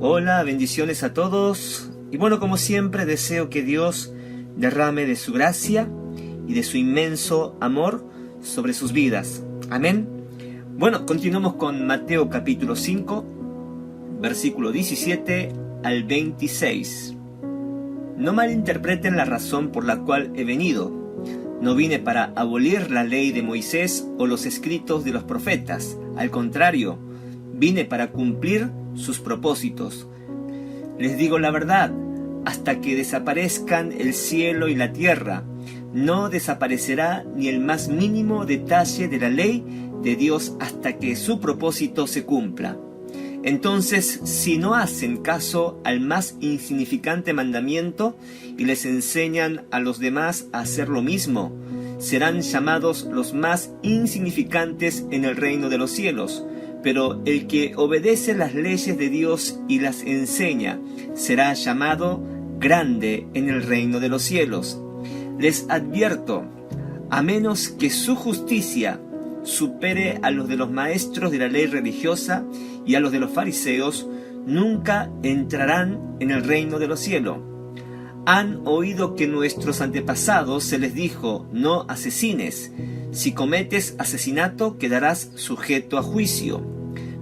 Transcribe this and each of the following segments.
Hola, bendiciones a todos. Y bueno, como siempre, deseo que Dios derrame de su gracia y de su inmenso amor sobre sus vidas. Amén. Bueno, continuamos con Mateo capítulo 5, versículo 17 al 26. No malinterpreten la razón por la cual he venido. No vine para abolir la ley de Moisés o los escritos de los profetas. Al contrario, vine para cumplir sus propósitos. Les digo la verdad, hasta que desaparezcan el cielo y la tierra, no desaparecerá ni el más mínimo detalle de la ley de Dios hasta que su propósito se cumpla. Entonces, si no hacen caso al más insignificante mandamiento y les enseñan a los demás a hacer lo mismo, serán llamados los más insignificantes en el reino de los cielos. Pero el que obedece las leyes de Dios y las enseña será llamado grande en el reino de los cielos. Les advierto, a menos que su justicia supere a los de los maestros de la ley religiosa y a los de los fariseos, nunca entrarán en el reino de los cielos. Han oído que nuestros antepasados se les dijo, no asesines. Si cometes asesinato, quedarás sujeto a juicio.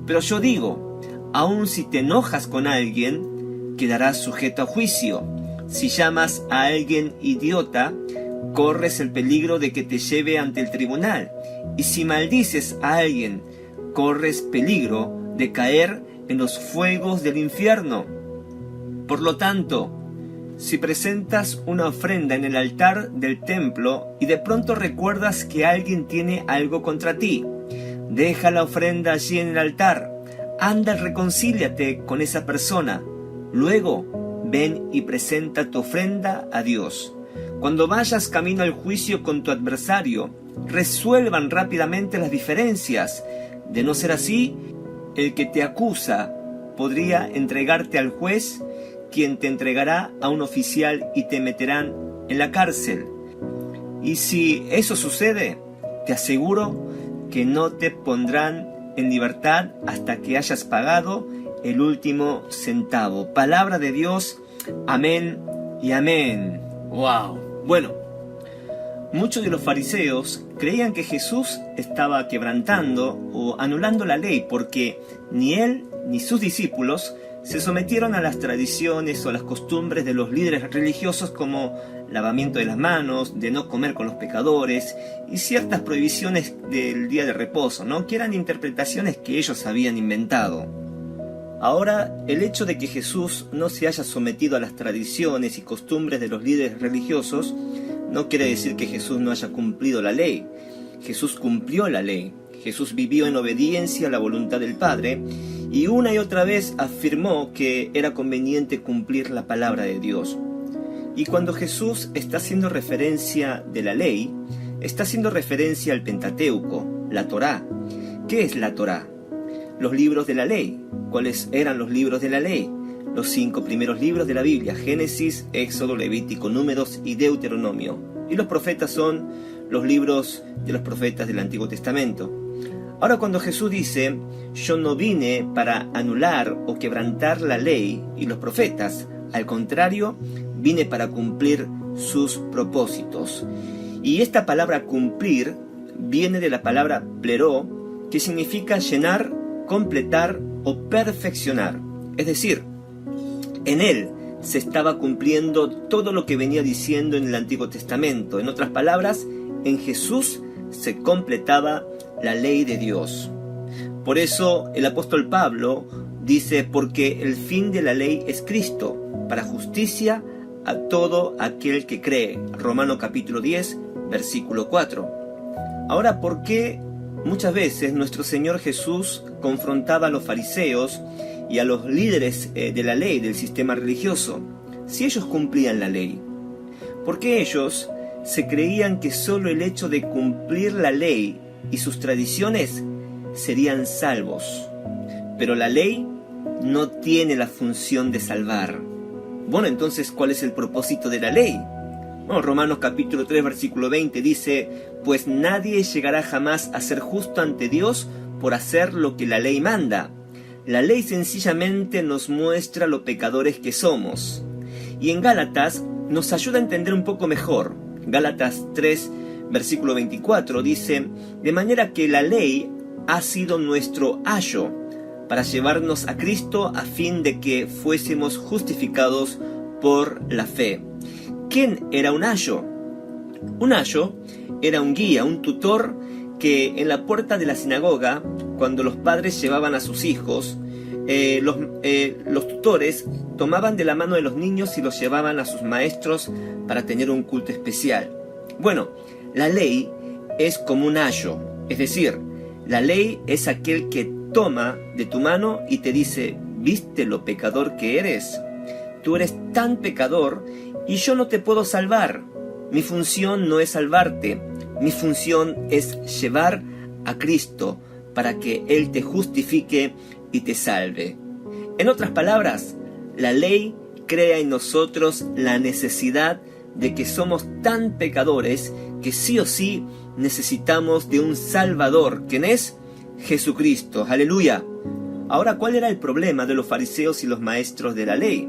Pero yo digo, aun si te enojas con alguien, quedarás sujeto a juicio. Si llamas a alguien idiota, corres el peligro de que te lleve ante el tribunal. Y si maldices a alguien, corres peligro de caer en los fuegos del infierno. Por lo tanto, si presentas una ofrenda en el altar del templo y de pronto recuerdas que alguien tiene algo contra ti, deja la ofrenda allí en el altar, anda, reconcíliate con esa persona, luego ven y presenta tu ofrenda a Dios. Cuando vayas camino al juicio con tu adversario, resuelvan rápidamente las diferencias. De no ser así, el que te acusa podría entregarte al juez, quien te entregará a un oficial y te meterán en la cárcel. Y si eso sucede, te aseguro que no te pondrán en libertad hasta que hayas pagado el último centavo. Palabra de Dios, amén y amén. ¡Wow! Bueno, muchos de los fariseos creían que Jesús estaba quebrantando o anulando la ley porque ni él ni sus discípulos se sometieron a las tradiciones o las costumbres de los líderes religiosos como lavamiento de las manos, de no comer con los pecadores y ciertas prohibiciones del día de reposo, ¿no? Que eran interpretaciones que ellos habían inventado. Ahora, el hecho de que Jesús no se haya sometido a las tradiciones y costumbres de los líderes religiosos no quiere decir que Jesús no haya cumplido la ley. Jesús cumplió la ley. Jesús vivió en obediencia a la voluntad del Padre y una y otra vez afirmó que era conveniente cumplir la palabra de Dios. Y cuando Jesús está haciendo referencia de la ley, está haciendo referencia al Pentateuco, la Torá. ¿Qué es la Torá? Los libros de la ley. ¿Cuáles eran los libros de la ley? Los 5 primeros libros de la Biblia: Génesis, Éxodo, Levítico, Números y Deuteronomio. Y los profetas son los libros de los profetas del Antiguo Testamento. Ahora, cuando Jesús dice, yo no vine para anular o quebrantar la ley y los profetas, al contrario, vine para cumplir sus propósitos. Y esta palabra cumplir viene de la palabra pleró, que significa llenar, completar o perfeccionar. Es decir, en él se estaba cumpliendo todo lo que venía diciendo en el Antiguo Testamento. En otras palabras, en Jesús se completaba la ley de Dios. Por eso el apóstol Pablo dice, porque el fin de la ley es Cristo, para justicia a todo aquel que cree. Romanos capítulo 10, versículo 4. Ahora, ¿por qué muchas veces nuestro Señor Jesús confrontaba a los fariseos y a los líderes de la ley, del sistema religioso, si ellos cumplían la ley? Porque ellos se creían que solo el hecho de cumplir la ley y sus tradiciones serían salvos. Pero la ley no tiene la función de salvar. Bueno, entonces, ¿cuál es el propósito de la ley? Bueno, Romanos capítulo 3, versículo 20 dice, pues nadie llegará jamás a ser justo ante Dios por hacer lo que la ley manda. La ley sencillamente nos muestra lo pecadores que somos. Y en Gálatas nos ayuda a entender un poco mejor. Gálatas 3, versículo 24 dice: de manera que la ley ha sido nuestro ayo para llevarnos a Cristo a fin de que fuésemos justificados por la fe. ¿Quién era un ayo? Un ayo era un guía, un tutor que en la puerta de la sinagoga, cuando los padres llevaban a sus hijos, los tutores tomaban de la mano de los niños y los llevaban a sus maestros para tener un culto especial. Bueno, la ley es como un ayo, es decir, la ley es aquel que toma de tu mano y te dice: ¿viste lo pecador que eres? Tú eres tan pecador y yo no te puedo salvar. Mi función no es salvarte, mi función es llevar a Cristo para que Él te justifique y te salve. En otras palabras, la ley crea en nosotros la necesidad de que somos tan pecadores que sí o sí necesitamos de un Salvador, ¿quién es? Jesucristo. ¡Aleluya! Ahora, ¿cuál era el problema de los fariseos y los maestros de la ley?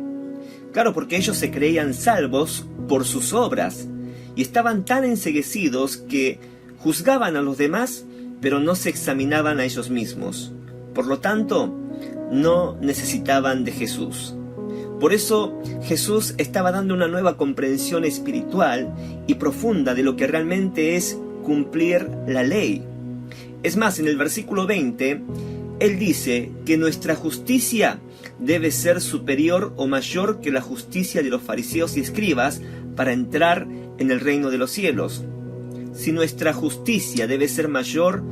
Claro, porque ellos se creían salvos por sus obras y estaban tan enceguecidos que juzgaban a los demás, pero no se examinaban a ellos mismos. Por lo tanto, no necesitaban de Jesús. Por eso Jesús estaba dando una nueva comprensión espiritual y profunda de lo que realmente es cumplir la ley. Es más, en el versículo 20, Él dice que nuestra justicia debe ser superior o mayor que la justicia de los fariseos y escribas para entrar en el reino de los cielos. Si nuestra justicia debe ser mayor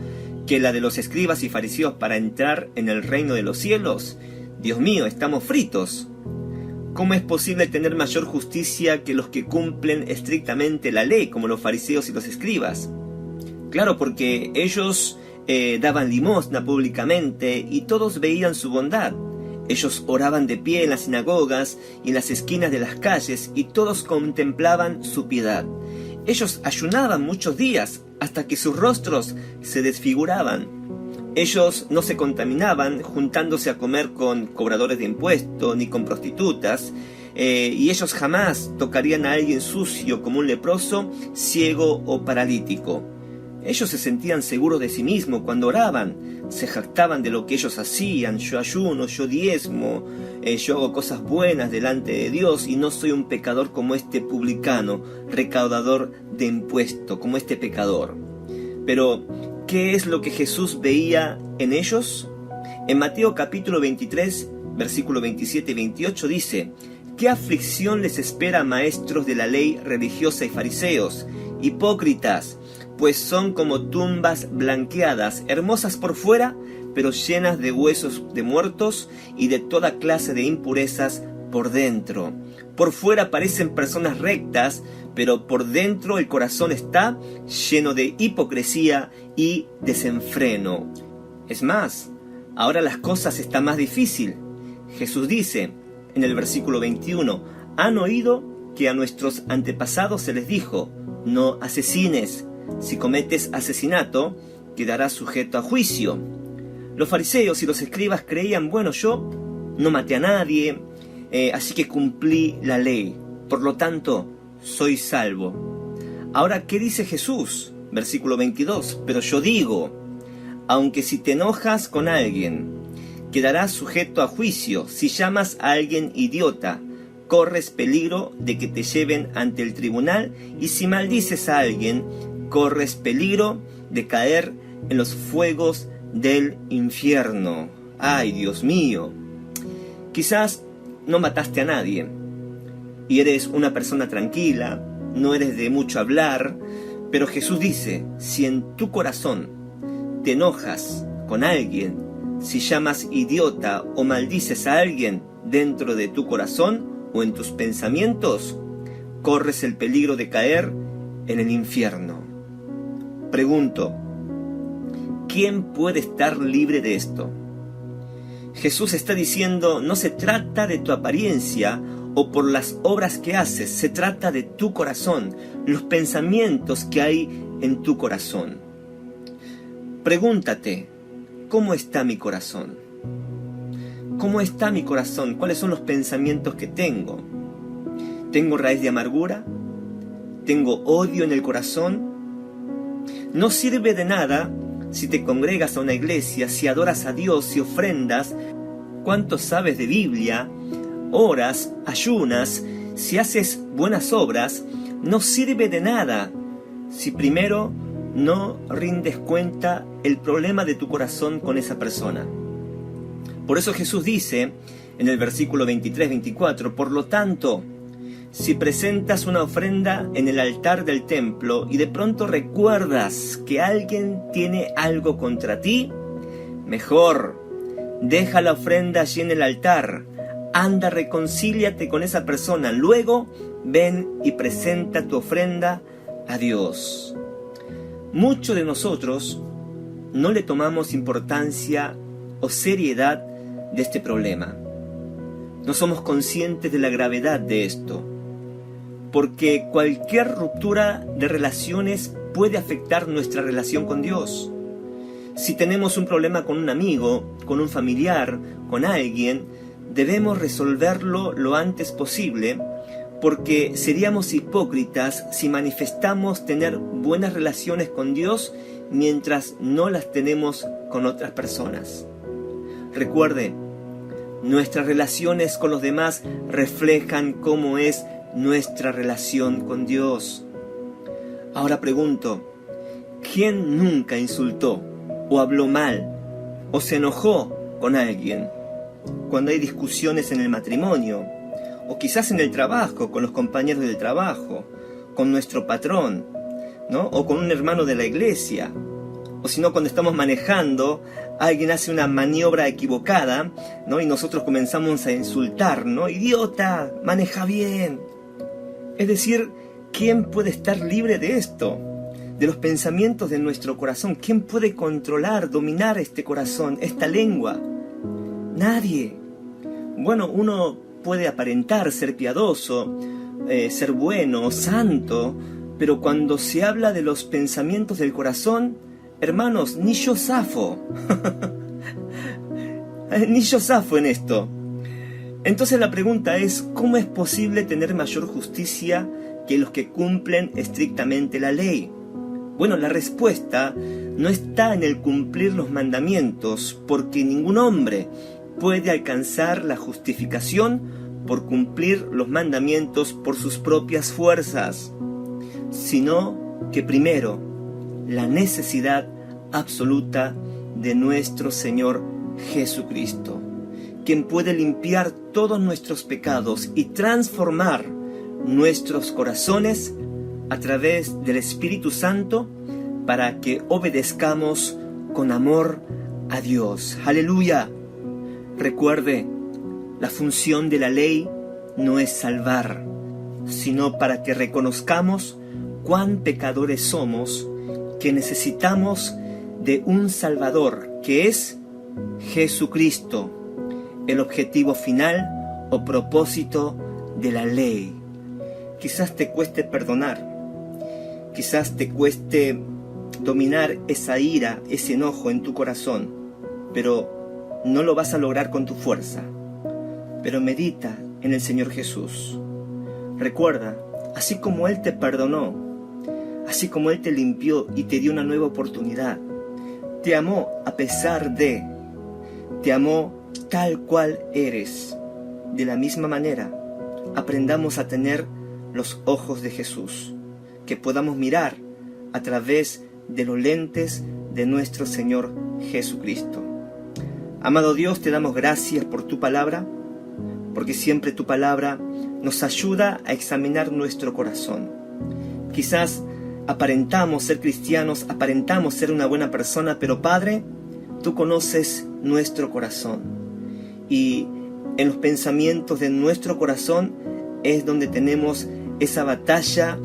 que la de los escribas y fariseos para entrar en el reino de los cielos, Dios mío, estamos fritos. ¿Cómo es posible tener mayor justicia que los que cumplen estrictamente la ley, como los fariseos y los escribas? Claro, porque ellos daban limosna públicamente y todos veían su bondad. Ellos oraban de pie en las sinagogas y en las esquinas de las calles y todos contemplaban su piedad. Ellos ayunaban muchos días hasta que sus rostros se desfiguraban. Ellos no se contaminaban juntándose a comer con cobradores de impuestos ni con prostitutas, y ellos jamás tocarían a alguien sucio como un leproso, ciego o paralítico. Ellos se sentían seguros de sí mismos cuando oraban, se jactaban de lo que ellos hacían: yo ayuno, yo diezmo, yo hago cosas buenas delante de Dios y no soy un pecador como este publicano, recaudador de impuestos, como este pecador. Pero, ¿qué es lo que Jesús veía en ellos? En Mateo capítulo 23, versículo 27 y 28 dice: ¿qué aflicción les espera, maestros de la ley religiosa y fariseos, hipócritas? Pues son como tumbas blanqueadas, hermosas por fuera, pero llenas de huesos de muertos y de toda clase de impurezas por dentro. Por fuera parecen personas rectas, pero por dentro el corazón está lleno de hipocresía y desenfreno. Es más, ahora las cosas están más difíciles. Jesús dice en el versículo 21, han oído que a nuestros antepasados se les dijo: no asesines. Si cometes asesinato, quedarás sujeto a juicio. Los fariseos y los escribas creían: bueno, yo no maté a nadie, así que cumplí la ley, por lo tanto, soy salvo. Ahora, ¿qué dice Jesús? Versículo 22, pero yo digo, aunque si te enojas con alguien, quedarás sujeto a juicio. Si llamas a alguien idiota, corres peligro de que te lleven ante el tribunal, y si maldices a alguien, corres peligro de caer en los fuegos del infierno. ¡Ay, Dios mío! Quizás no mataste a nadie y eres una persona tranquila, no eres de mucho hablar, pero Jesús dice: si en tu corazón te enojas con alguien, si llamas idiota o maldices a alguien dentro de tu corazón o en tus pensamientos, corres el peligro de caer en el infierno. Pregunto, ¿quién puede estar libre de esto? Jesús está diciendo: no se trata de tu apariencia o por las obras que haces, se trata de tu corazón, los pensamientos que hay en tu corazón. Pregúntate, ¿cómo está mi corazón? ¿Cómo está mi corazón? ¿Cuáles son los pensamientos que tengo? ¿Tengo raíz de amargura? ¿Tengo odio en el corazón? No sirve de nada si te congregas a una iglesia, si adoras a Dios, si ofrendas, cuánto sabes de Biblia, oras, ayunas, si haces buenas obras. No sirve de nada si primero no rindes cuenta el problema de tu corazón con esa persona. Por eso Jesús dice en el versículo 23-24, por lo tanto, si presentas una ofrenda en el altar del templo y de pronto recuerdas que alguien tiene algo contra ti, mejor, deja la ofrenda allí en el altar, anda, reconcíliate con esa persona, luego ven y presenta tu ofrenda a Dios. Muchos de nosotros no le tomamos importancia o seriedad de este problema. No somos conscientes de la gravedad de esto, porque cualquier ruptura de relaciones puede afectar nuestra relación con Dios. Si tenemos un problema con un amigo, con un familiar, con alguien, debemos resolverlo lo antes posible, porque seríamos hipócritas si manifestamos tener buenas relaciones con Dios mientras no las tenemos con otras personas. Recuerde, nuestras relaciones con los demás reflejan cómo es nuestra relación con Dios. Ahora pregunto, ¿quién nunca insultó o habló mal o se enojó con alguien? Cuando hay discusiones en el matrimonio, o quizás en el trabajo, con los compañeros del trabajo, con nuestro patrón, ¿no? O con un hermano de la iglesia, o si no, cuando estamos manejando, alguien hace una maniobra equivocada, ¿no? Y nosotros comenzamos a insultar, ¿no? ¡Idiota! ¡Maneja bien! Es decir, ¿quién puede estar libre de esto? De los pensamientos de nuestro corazón. ¿Quién puede controlar, dominar este corazón, esta lengua? Nadie. Bueno, uno puede aparentar ser piadoso, ser bueno, santo, pero cuando se habla de los pensamientos del corazón, hermanos, ni yo zafo. Ni yo zafo en esto. Entonces la pregunta es, ¿cómo es posible tener mayor justicia que los que cumplen estrictamente la ley? Bueno, la respuesta no está en el cumplir los mandamientos, porque ningún hombre puede alcanzar la justificación por cumplir los mandamientos por sus propias fuerzas, sino que primero la necesidad absoluta de nuestro Señor Jesucristo, quien puede limpiar todos nuestros pecados y transformar nuestros corazones a través del Espíritu Santo para que obedezcamos con amor a Dios. ¡Aleluya! Recuerde, la función de la ley no es salvar, sino para que reconozcamos cuán pecadores somos, que necesitamos de un Salvador, que es Jesucristo, el objetivo final o propósito de la ley. Quizás te cueste perdonar, quizás te cueste dominar esa ira, ese enojo en tu corazón, pero no lo vas a lograr con tu fuerza. Pero medita en el Señor Jesús. Recuerda, así como Él te perdonó, así como Él te limpió y te dio una nueva oportunidad, te amó a pesar de, te amó tal cual eres. De la misma manera, aprendamos a tener los ojos de Jesús, que podamos mirar a través de los lentes de nuestro Señor Jesucristo. Amado Dios, te damos gracias por tu palabra, porque siempre tu palabra nos ayuda a examinar nuestro corazón. Quizás aparentamos ser cristianos, aparentamos ser una buena persona, pero Padre, tú conoces nuestro corazón. Y en los pensamientos de nuestro corazón es donde tenemos esa batalla,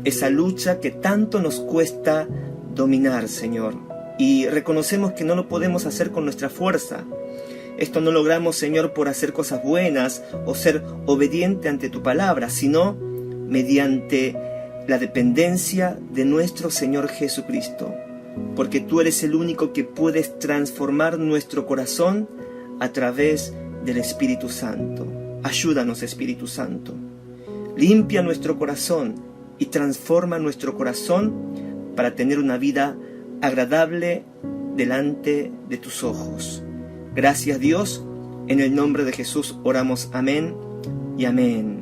esa lucha que tanto nos cuesta dominar, Señor. Y reconocemos que no lo podemos hacer con nuestra fuerza. Esto no logramos, Señor, por hacer cosas buenas o ser obediente ante tu palabra, sino mediante la dependencia de nuestro Señor Jesucristo. Porque tú eres el único que puedes transformar nuestro corazón a través del Espíritu Santo. Ayúdanos, Espíritu Santo. Limpia nuestro corazón y transforma nuestro corazón para tener una vida agradable delante de tus ojos. Gracias, Dios. En el nombre de Jesús oramos. Amén y amén.